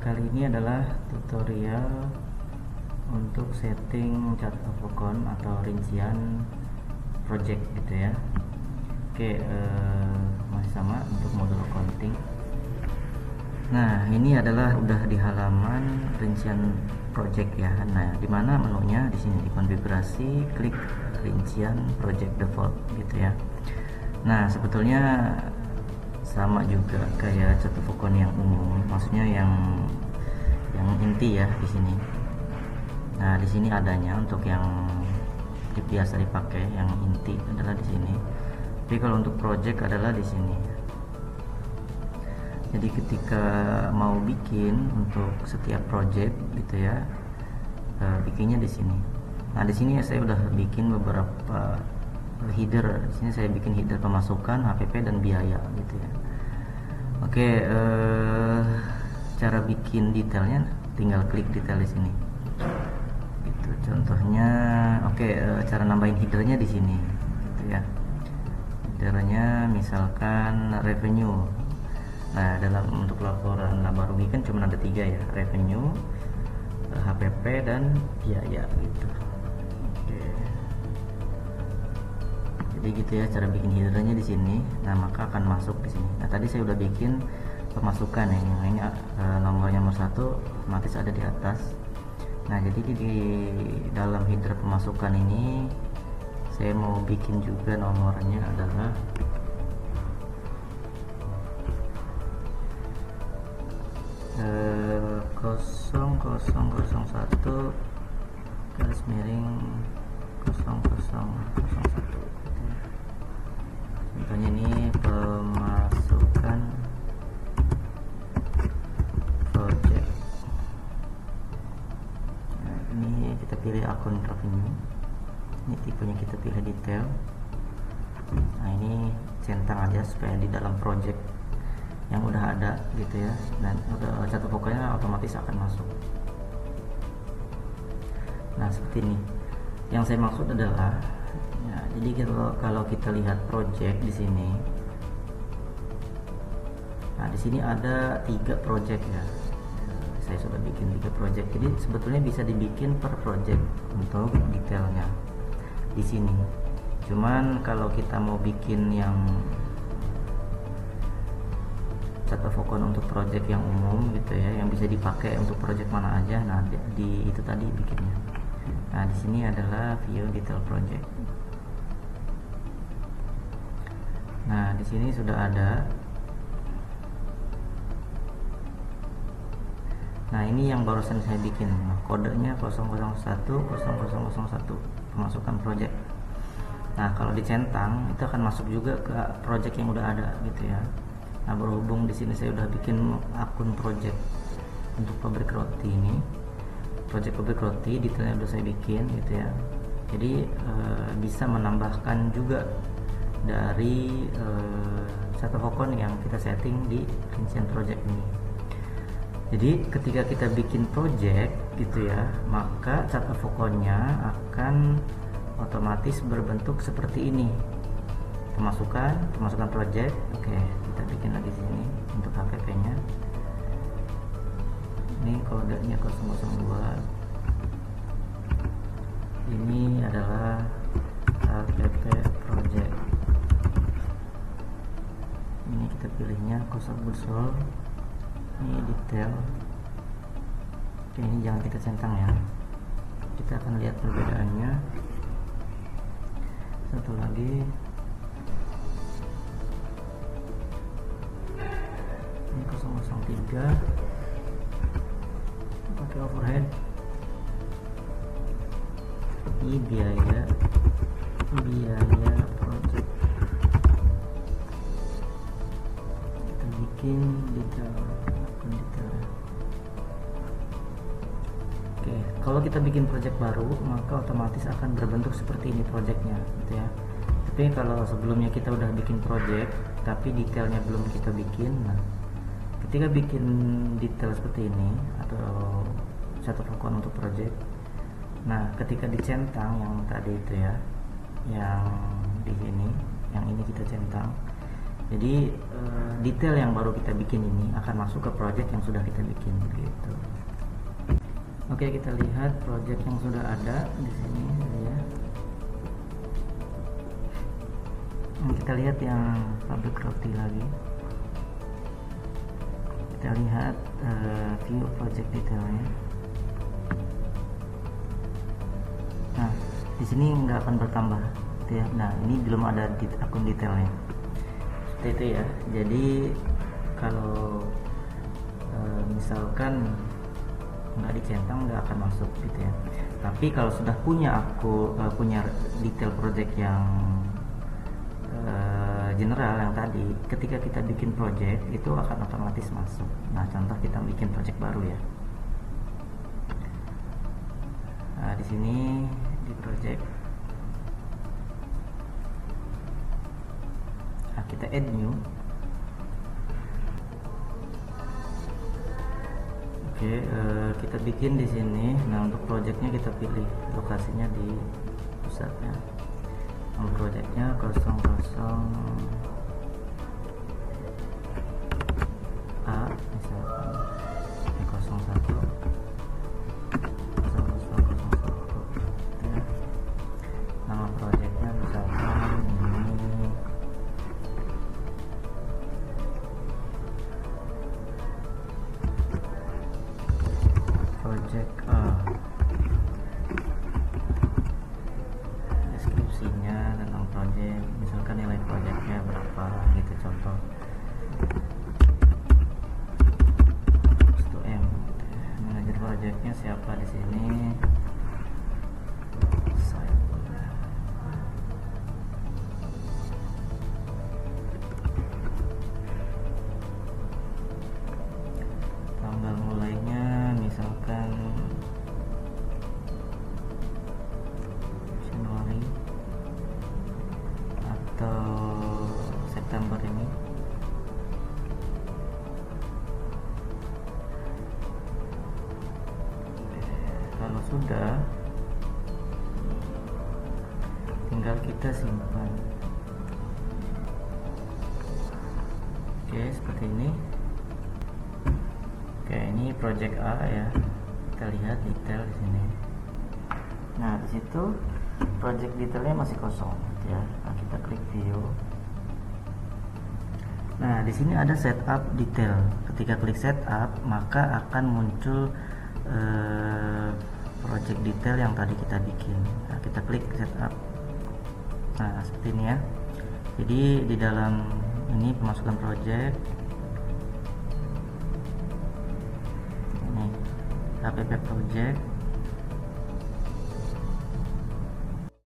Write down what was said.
Kali ini adalah tutorial untuk setting chart of account atau rincian project gitu ya. Oke, masih sama untuk modul accounting. Nah, ini adalah udah di halaman rincian project ya. Nah, dimana menunya di sini di konfigurasi, klik rincian project default gitu ya. Nah, sebetulnya sama juga kayak chart of account yang umum, maksudnya yang inti ya di sini. Nah, di sini adanya untuk yang biasa dipakai, yang inti adalah di sini. Tapi kalau untuk project adalah di sini. Jadi ketika mau bikin untuk setiap project gitu ya, bikinnya di sini. Nah, di sini saya udah bikin beberapa header. Di sini saya bikin header pemasukan, HPP dan biaya gitu ya. Oke, cara bikin detailnya tinggal klik detail di sini. Gitu, contohnya, oke, cara nambahin headernya di sini gitu ya. Headernya misalkan revenue. Nah, dalam untuk laporan laba rugi kan cuma ada 3 ya, revenue, HPP dan biaya gitu. Oke. Jadi gitu ya cara bikin headernya di sini. Nah, maka akan masuk di sini. Nah, tadi saya udah bikin pemasukan ya, yang ini nomornya nomor 1 otomatis ada di atas. Nah, jadi di dalam header pemasukan ini saya mau bikin juga nomornya adalah 0001 garis miring 0001. Contohnya ini pemasukan project. Nah, ini kita pilih akun revenue. Ini tipenya kita pilih detail. Nah, ini centang aja supaya di dalam project yang udah ada gitu ya, dan udah satu pokoknya otomatis akan masuk. Nah, seperti ini. Yang saya maksud adalah ya, jadi kalau kita lihat project di sini. Nah, di sini ada 3 project ya. Saya sudah bikin 3 project. Jadi sebetulnya bisa dibikin per project untuk detailnya di sini. Cuman kalau kita mau bikin yang chart of account untuk project yang umum gitu ya, yang bisa dipakai untuk project mana aja, nah di itu tadi bikinnya. Nah, di sini adalah view detail project. Nah, di sini sudah ada. Nah, ini yang barusan saya bikin. Nah, kodenya 0010001 pemasukan project. Nah, kalau dicentang itu akan masuk juga ke project yang udah ada gitu ya. Nah, berhubung di sini saya udah bikin akun project untuk pabrik roti ini, project pabrik roti detailnya udah saya bikin gitu ya. Jadi bisa menambahkan juga dari satu account yang kita setting di rincian project ini. Jadi ketika kita bikin project gitu ya, maka chart of account-nya akan otomatis berbentuk seperti ini. Pemasukan project. Oke, kita bikin lagi sini untuk HPP-nya. Ini kodenya 002. Ini adalah HPP project. Ini kita pilihnya cost of goods sold. Ini detail. Oke, ini jangan kita centang ya. Kita akan lihat perbedaannya. Satu lagi. Ini 003 pakai overhead. Ini biaya project. Kita bikin detail. Oke, kalau kita bikin project baru maka otomatis akan berbentuk seperti ini projectnya gitu ya. Tapi kalau sebelumnya kita udah bikin project tapi detailnya belum kita bikin, nah ketika bikin detail seperti ini atau satu account untuk project, nah ketika dicentang yang tadi itu ya, yang di sini, yang ini kita centang, Jadi detail yang baru kita bikin ini akan masuk ke project yang sudah kita bikin gitu. Oke, kita lihat project yang sudah ada di sini ya. Kita lihat yang public roti lagi. Kita lihat view project detailnya. Nah, di sini nggak akan bertambah, gitu ya. Nah, ini belum ada akun detailnya. Seperti itu ya. Jadi kalau misalkan nggak dicentang nggak akan masuk gitu ya. Tapi kalau sudah punya punya detail project yang general yang tadi, ketika kita bikin project itu akan otomatis masuk. Nah, contoh kita bikin project baru ya. Nah, di sini di project, nah, kita add new. Oke, kita bikin di sini. Nah, untuk projectnya kita pilih lokasinya di pusatnya. Projectnya 00 A misalkan 01 ya. Nama projectnya misalkan ini project A. Deskripsinya tentang project, misalkan nilai projectnya berapa gitu, contoh 1M. Manajer projectnya siapa di sini? Saya. Tanggal mulainya misalkan Januari atau September ini. Kalau sudah, tinggal kita simpan. Oke, seperti ini. Oke, ini project A ya. Kita lihat detail di sini. Nah, di situ project detailnya masih kosong ya. Nah, kita klik view. Nah, di sini ada setup detail. Ketika klik setup, maka akan muncul project detail yang tadi kita bikin. Nah, kita klik setup. Nah, seperti ini ya. Jadi di dalam ini pemasukan project, ini app project,